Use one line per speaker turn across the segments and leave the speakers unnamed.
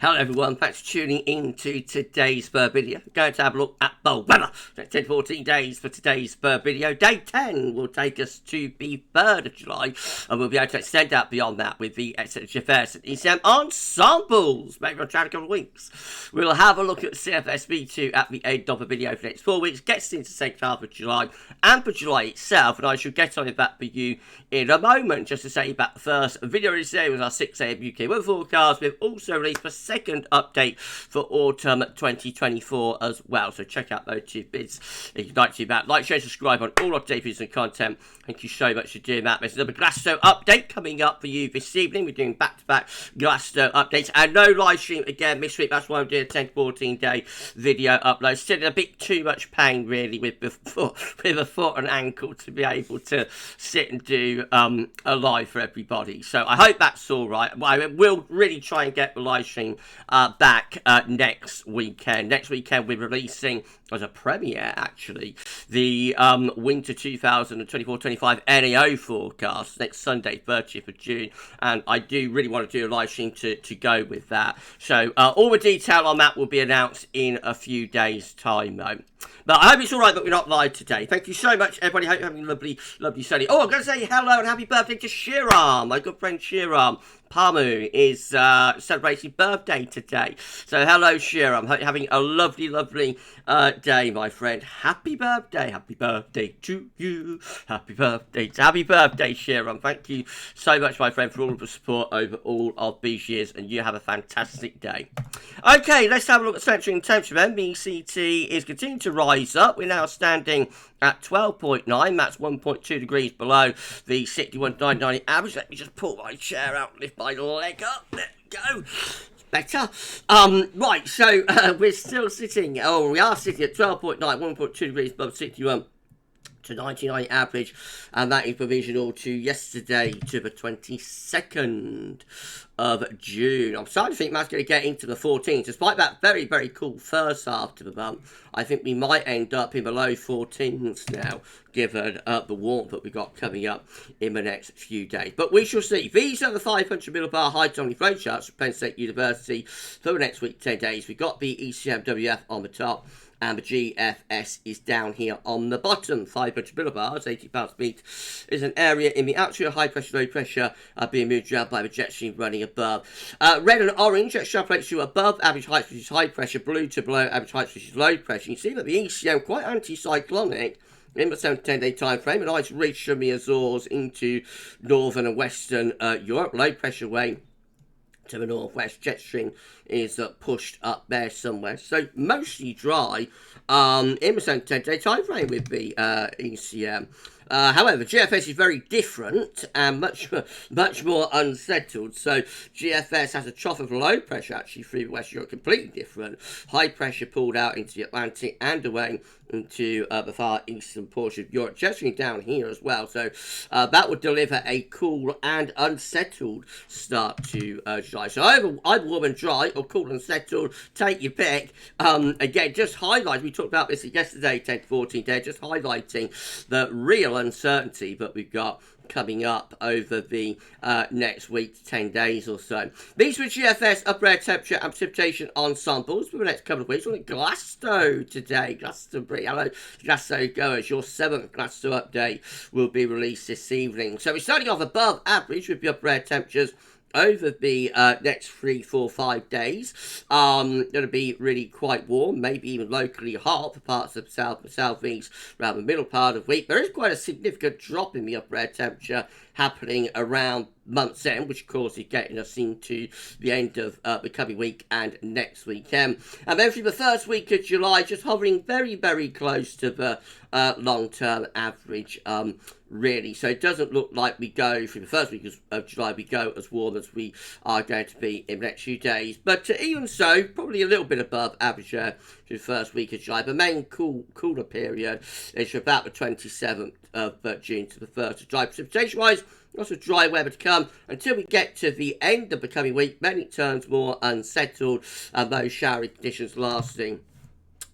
Hello everyone, thanks for tuning in to today's bird video. We're going to have a look at bird weather. 10-14 days for today's bird video. Day 10 will take us to the 3rd of July, and we'll be able to extend out beyond that with the CFS and ECM ensembles, maybe on track a couple of weeks. We'll have a look at CFS V2 at the end of the video for the next 4 weeks, gets into the 2nd half of July, and for July itself, and I shall get on with that for you in a moment. Just to say about the first video release today was our 6 AM UK weather forecast. We've also released the second update for autumn 2024 as well, so check out those two bits if you'd like to. Like, share, subscribe on all our videos and content. Thank you so much for doing that. There's another Glastonbury update coming up for you this evening. We're doing back-to-back Glastonbury updates and no live stream again this week. That's why I'm doing a 10-14 day video upload. Still in a bit too much pain really with a foot and ankle to be able to sit and do a live for everybody. So I hope that's all right. I will really try and get the live stream back next weekend. Next weekend we're releasing as a premiere actually the winter 2024-25 NAO forecast next Sunday 30th of June, and I do really want to do a live stream to go with that. So all the detail on that will be announced in a few days time though. But I hope it's alright that we're not live today. Thank you so much, everybody. Hope you're having a lovely Sunday. Oh, I'm going to say hello and happy birthday to Shiram. My good friend Shiram Pamu is celebrating birthday today. So hello, Shiram. Hope you're having a lovely day, my friend. Happy birthday to you. Happy birthday, Shiram. Thank you so much, my friend, for all of the support over all of these years, and you have a fantastic day. Okay, let's have a look at temperature and temperature then. MECT is continuing to rise up. We're now standing at 12.9. That's 1.2 degrees below the 61.990 average. Let me just pull my chair out and lift my leg up. There we go. Better. Right, so we're still sitting, we are sitting at 12.9, 1.2 degrees above 61 to 99 average, and that is provisional to yesterday, to the 22nd of June. I'm starting to think that's going to get into the 14s. Despite that very cool first half to the month, I think we might end up in the low 14s now, given the warmth that we've got coming up in the next few days. But we shall see. These are the 500 millibar high-tonally flow charts from Penn State University for the next week, 10 days. We've got the ECMWF on the top, and the GFS is down here on the bottom. 500 millibars, 80 pounds per metre, is an area in the atmosphere, high pressure, low pressure, being moved around by the jet stream running above. Red and orange extrapolates to above average height, which is high pressure, blue to below average height, which is low pressure. You see that the ECM quite anticyclonic in the 7 to 10 day time frame, a nice reach from the Azores into northern and western Europe. Low pressure way to the northwest, jet stream is pushed up there somewhere, so mostly dry in the 7 to 10 day time frame with the ECM. However, GFS is very different and much more unsettled. So GFS has a trough of low pressure actually through West Europe, completely different. High pressure pulled out into the Atlantic and away into the far eastern portion of Europe, just down here as well. So that would deliver a cool and unsettled start to July. So either warm and dry or cool and settled, take your pick. Again, just highlight, we talked about this yesterday, 10 to 14 days, just highlighting the real uncertainty that we've got coming up over the next week to 10 days or so. These were GFS upper air temperature and precipitation ensembles for the next couple of weeks. We're at Glastonbury today. Glastonbury. Hello, Glasgow goers. Your 7th Glastonbury update will be released this evening. So we're starting off above average with the upper air temperatures over the next 3, 4, 5 days. Going to be really quite warm, maybe even locally hot for parts of the south and southeast around the middle part of the week. There is quite a significant drop in the upper air temperature happening around month's end, which of course is getting us into the end of the coming week and next weekend. And then through the first week of July, just hovering very close to the long-term average, really. So it doesn't look like we go through the first week of July, we go as warm as we are going to be in the next few days. But even so, probably a little bit above average through the first week of July. The main cooler period is from about the 27th of June to the 1st of July. Precipitation-wise, lots of dry weather to come until we get to the end of the coming week. Then it turns more unsettled, and those showery conditions lasting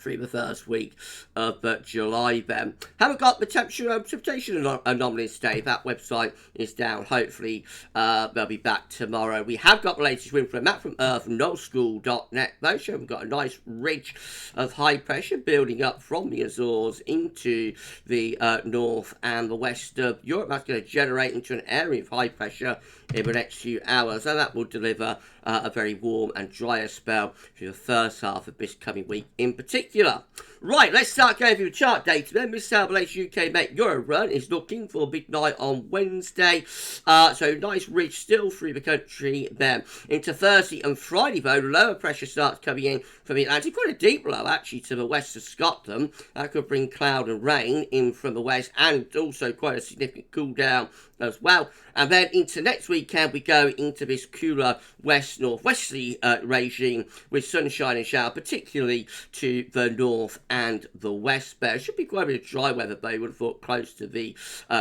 through the first week of July then. Haven't got the temperature and precipitation anomalies today. That website is down. Hopefully they'll be back tomorrow. We have got the latest wind flow map from earth.nullschool.net though. So we've got a nice ridge of high pressure building up from the Azores into the north and the west of Europe. That's going to generate into an area of high pressure in the next few hours, and that will deliver a very warm and drier spell through the first half of this coming week in particular. Right, let's start going through the chart data then. Miss South UK Met Euro run is looking for midnight on Wednesday. So nice ridge still through the country then. Into Thursday and Friday though, lower pressure starts coming in from the Atlantic. Quite a deep low actually to the west of Scotland. That could bring cloud and rain in from the west, and also quite a significant cool down as well. And then into next weekend we go into this cooler west-northwesterly regime with sunshine and shower, particularly to the north and the west. But it should be quite a bit of dry weather, but you would have thought close to the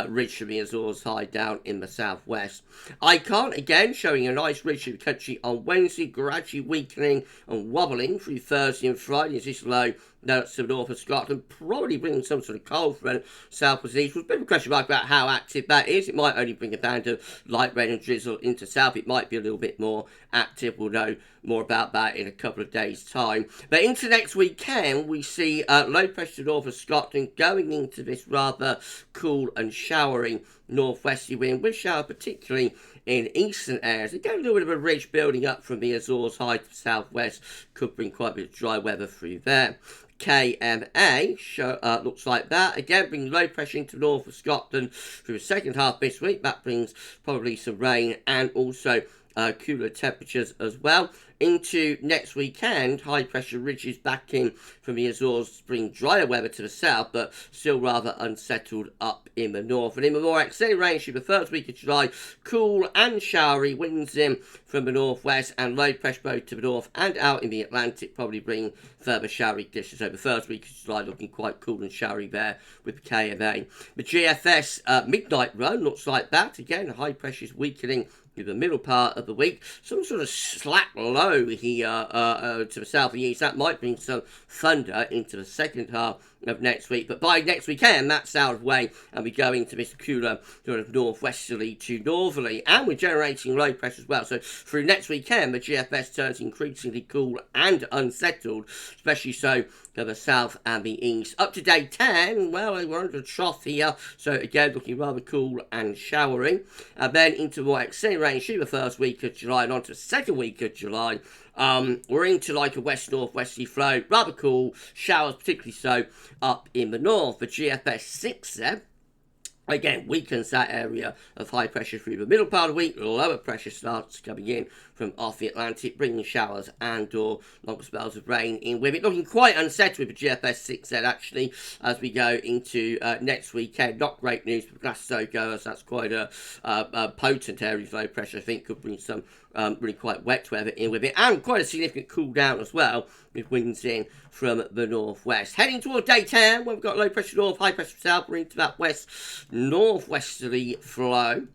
ridge from the Azores high down in the southwest. Icon again showing a nice ridge of the country on Wednesday, gradually weakening and wobbling through Thursday and Friday as this low notes to the north of Scotland, probably bringing some sort of cold front southwards east. There's a bit of a question mark about how active that is. It might only bring a band of light rain and drizzle into south. It might be a little bit more active. We'll know more about that in a couple of days' time. But into next weekend, we see low pressure to the north of Scotland going into this rather cool and showery northwesterly wind, with shower particularly in eastern areas. Again, a little bit of a ridge building up from the Azores high to the southwest could bring quite a bit of dry weather through there. KMA looks like that. Again, bringing low pressure into the north of Scotland through the second half this week. That brings probably some rain and also cooler temperatures as well. Into next weekend, high pressure ridges back in from the Azores bring drier weather to the south, but still rather unsettled up in the north. And in the more extended range through the first week of July, cool and showery winds in from the northwest, and low pressure both to the north and out in the Atlantic probably bring further showery conditions. So the first week of July looking quite cool and showery there with the KMA. The GFS midnight run looks like that. Again, high pressure is weakening in the middle part of the week. Some sort of slack low here to the south and east. That might bring some thunder into the second half of next week, but by next weekend that's out of the way and we go into this cooler sort of northwesterly to northerly, and we're generating low pressure as well. So through next weekend the GFS turns increasingly cool and unsettled, especially so to the south and the east. Up to day 10, well, we're under a trough here, so again looking rather cool and showery. And then into more extended range through the first week of July and on to the second week of July. We're into like a west-northwesterly flow, rather cool, showers particularly so up in the north. The GFS 6 there again weakens that area of high pressure through the middle part of the week. Lower pressure starts coming in from off the Atlantic, bringing showers and or longer spells of rain in with it. Looking quite unsettled with the GFS 6Z actually as we go into next weekend. Not great news for Glastonbury, as that's quite a potent area of low pressure. I think could bring some really quite wet weather in with it, and quite a significant cool down as well with winds in from the northwest. Heading toward day 10, where we've got low pressure north, high pressure south, we're into that west northwesterly flow.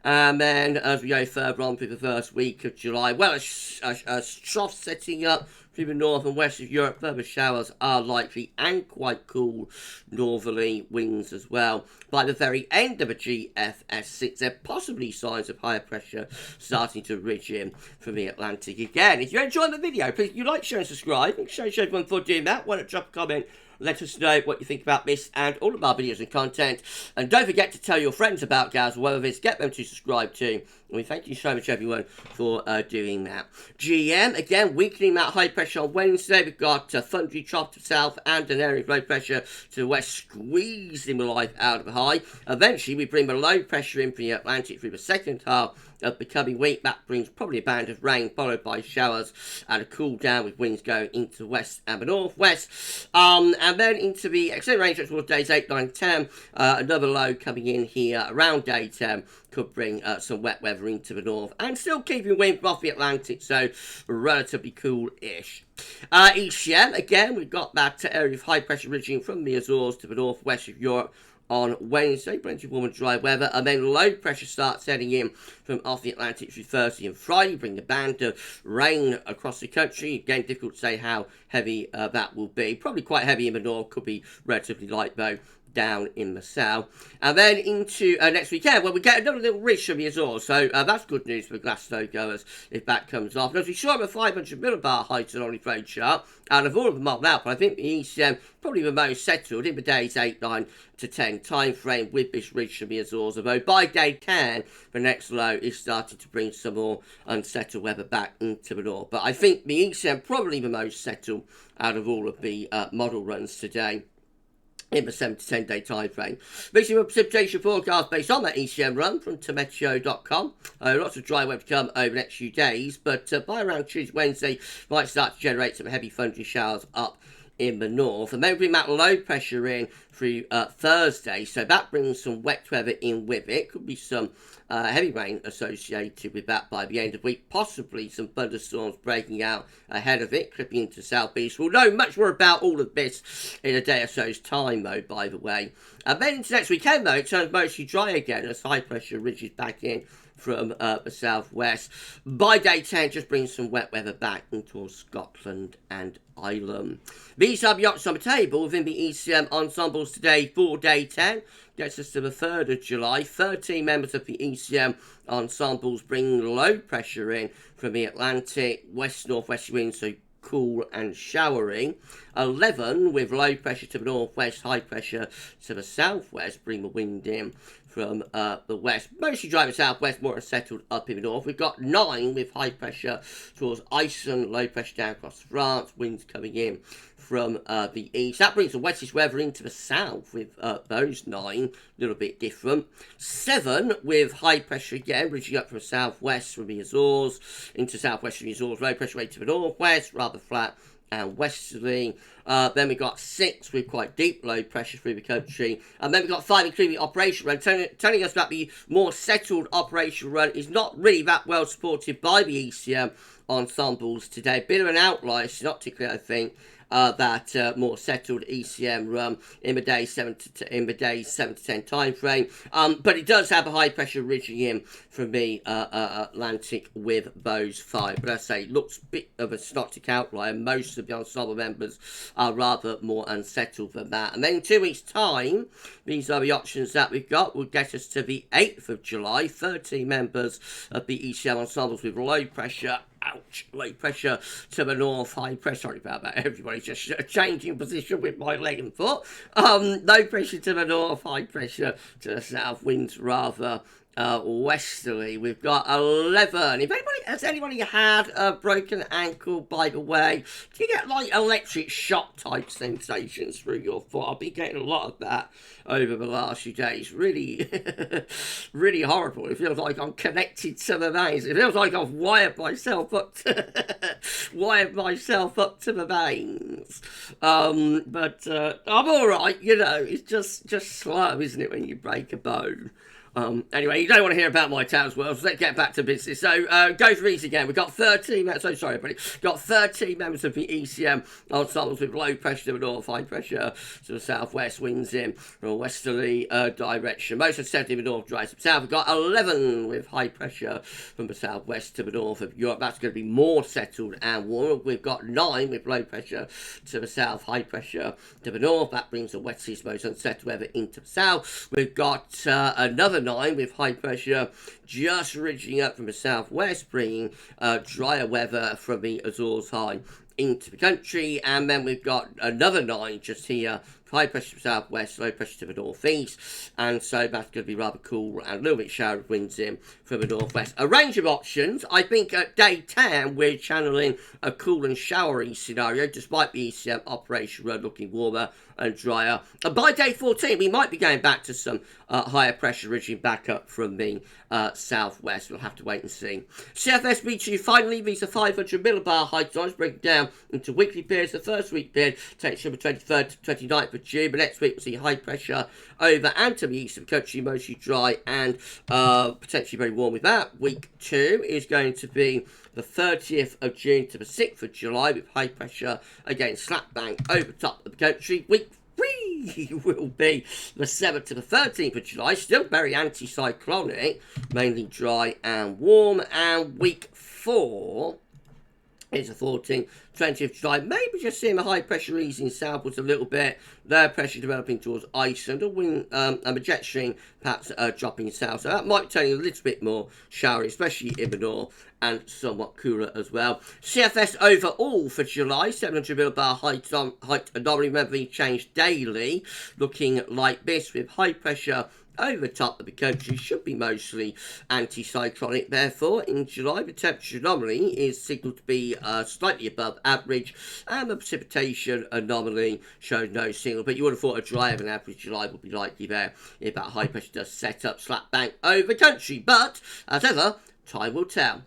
And then as we go further on through the first week of July, well, a trough setting up through the north and west of Europe. Further showers are likely and quite cool northerly winds as well. By the very end of a GFS 6, there are possibly signs of higher pressure starting to ridge in from the Atlantic again. If you're enjoying the video, please you like, share and subscribe. Make sure you show everyone for doing that. Why not drop a comment? Let us know what you think about this and all of our videos and content. And don't forget to tell your friends about GavsWeatherVids. Get them to subscribe too. And we thank you so much, everyone, for doing that. GM, again, weakening that high pressure on Wednesday. We've got a thundery trough to the south and an area of low pressure to the west, squeezing the life out of the high. Eventually, we bring the low pressure in from the Atlantic through the second half of the coming week. That brings probably a band of rain, followed by showers and a cool down with winds going into the west and the northwest. And then into the extended range towards days 8, 9, 10. Another low coming in here around day 10 could bring some wet weather into the north and still keeping wind from off the Atlantic, so relatively cool-ish. ECM, again, we've got that area of high pressure ridging from the Azores to the northwest of Europe on Wednesday, plenty of warm and dry weather, and then low pressure starts heading in from off the Atlantic through Thursday and Friday, bring a band of rain across the country. Again, difficult to say how heavy that will be. Probably quite heavy in the north, could be relatively light though down in the south. And then into next weekend, well, we get another little ridge from the Azores, so that's good news for Glasgow goers if that comes off. And as we saw in the 500 millibar height on the road chart, and of all of them modeled out, but I think the ECM probably the most settled in the days 8, 9 to 10 time frame with this ridge from the Azores, although by day 10 the next low is starting to bring some more unsettled weather back into the north. But I think the ECM probably the most settled out of all of the model runs today in the 7 to 10 day time frame. Basically, a precipitation forecast based on that ECM run from tometeo.com. Lots of dry weather to come over the next few days, but by around Tuesday, Wednesday, might start to generate some heavy thundery showers up in the north. And then we bring that low pressure in through Thursday, so that brings some wet weather in with it. Could be some heavy rain associated with that by the end of the week, possibly some thunderstorms breaking out ahead of it, clipping into southeast. We'll know much more about all of this in a day or so's time, though, by the way. And then into next weekend, though, it turns mostly dry again as high pressure ridges back in from the southwest. By day 10, just brings some wet weather back into Scotland and Ireland. These are the options on the table within the ECM ensembles today for day 10. Gets us to the 3rd of July. 13 members of the ECM ensembles bring low pressure in from the Atlantic, west-northwest winds, so cool and showery. 11 with low pressure to the northwest, high pressure to the southwest, bring the wind in from the west. Mostly dry in the southwest, more unsettled up in the north. We've got 9 with high pressure towards Iceland, low pressure down across France, winds coming in from the east. That brings the wettest weather into the south with those 9, a little bit different. 7 with high pressure again, reaching up from the southwest from the Azores into southwest from the Azores, low pressure way to the northwest, rather flat and westerly. Then we've got 6 with quite deep low pressure through the country. And then we've got 5 including the operation run, telling us that the more settled operation run is not really that well supported by the ECM ensembles today. Bit of an outlier, synoptically, I think. That more settled ECM run in the day 7 to 10 time frame, but it does have a high pressure ridging in from the Atlantic with those 5. But I say, looks a bit of a synoptic outlier. Most of the ensemble members are rather more unsettled than that. And then in 2 weeks' time, these are the options that we've got. Will get us to the 8th of July. 13 members of the ECM ensembles with low pressure. Ouch, low pressure to the north, high pressure, sorry about that, everybody's just changing position with my leg and foot. Low pressure to the north, high pressure to the south, winds rather westerly. We've got 11. Has anybody had a broken ankle, by the way? Do you get like electric shock type sensations through your foot? I've been getting a lot of that over the last few days. Really, really horrible. It feels like I'm connected to the veins. It feels like I've wired myself up to, the veins. But I'm all right. You know, it's just slow, isn't it, when you break a bone? Anyway, you don't want to hear about my towns well, so let's get back to business. So, go through these again. We've got 13, so sorry, everybody. Got 13 members of the ECM ensembles with low pressure to the north, high pressure to the southwest, winds in from a westerly direction. Most of 70 in the north, dry to the south. We've got 11 with high pressure from the southwest to the north of Europe. That's going to be more settled and warmer. We've got 9 with low pressure to the south, high pressure to the north. That brings the wettest, most unsettled weather into the south. We've got another 9 with high pressure just ridging up from the southwest, bringing drier weather from the Azores high into the country. And then we've got another 9 just here, high pressure to the southwest, low pressure to the northeast, and so that's going to be rather cool and a little bit showery winds in from the northwest. A range of options. I think at day 10 we're channeling a cool and showery scenario, despite the ECM operation run looking warmer and drier. And by day 14 we might be going back to some higher pressure ridging back up from the southwest. We'll have to wait and see. CFS V2 finally, these are 500 millibar height zones, breaking down into weekly periods. The first week period takes from the 23rd to 29th of June, but next week we'll see high pressure over and to the east of the country, mostly dry and potentially very warm with that. Week 2 is going to be the 30th of June to the 6th of July with high pressure again slap bang over top of the country. Week 3 will be the 7th to the 13th of July. Still very anticyclonic, mainly dry and warm. And week 4 is the 14th, 20th of July. Maybe just seeing the high pressure easing southwards a little bit. Their pressure developing towards Iceland. A wind and a jet stream perhaps dropping south. So that might turn you a little bit more showery, especially in the north, and somewhat cooler as well. CFS overall for July, 700 millibar height anomaly. Remember, they change daily. Looking like this with high pressure over the top of the country, should be mostly anticyclonic. Therefore, in July, the temperature anomaly is signalled to be slightly above average, and the precipitation anomaly showed no signal. But you would have thought a drier than average July would be likely there if that high pressure does set up slap bang over the country. But, as ever, time will tell.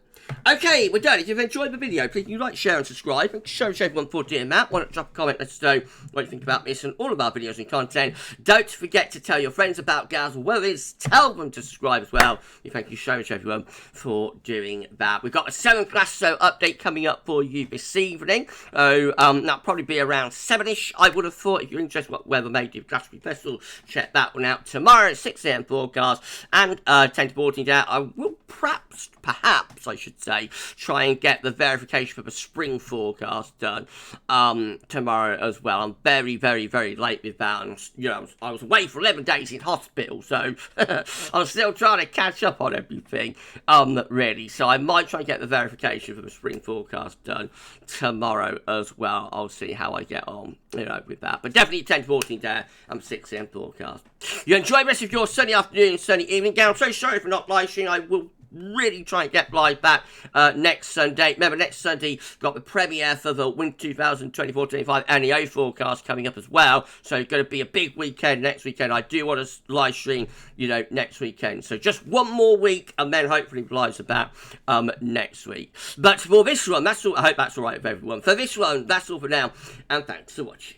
Okay, we're done. If you've enjoyed the video, please do like, share and subscribe. And show everyone for doing that. Why not drop a comment, let us know what you think about this and all of our videos and content. Don't forget to tell your friends about GavsWeatherVids. Tell them to subscribe as well. Thank you so much, everyone, for doing that. We've got a 7 Glasto update coming up for you this evening. That'll probably be around 7ish, I would have thought. If you're interested in what weather may do Glastonbury Festival, check that one out tomorrow at 6 AM forecast. And 10 to 14 day, I will perhaps, I should say, try and get the verification for the spring forecast done tomorrow as well. I'm very, very, very late with that. And, you know, I was away for 11 days in hospital, so I'm still trying to catch up on everything, really. So I might try and get the verification for the spring forecast done tomorrow as well. I'll see how I get on, you know, with that. But definitely 10 to 14 there and 6 AM forecast. You enjoy the rest of your sunny afternoon, sunny evening. I'm so sorry for not live streaming. I will really try and get live back next Sunday. Remember, next Sunday, got the premiere for the Winter 2024-25 NEO forecast coming up as well. So it's going to be a big weekend next weekend. I do want to live stream, you know, next weekend. So just one more week, and then hopefully the lives are back next week. But for this one, that's all. I hope that's all right with everyone. For this one, that's all for now, and thanks for watching.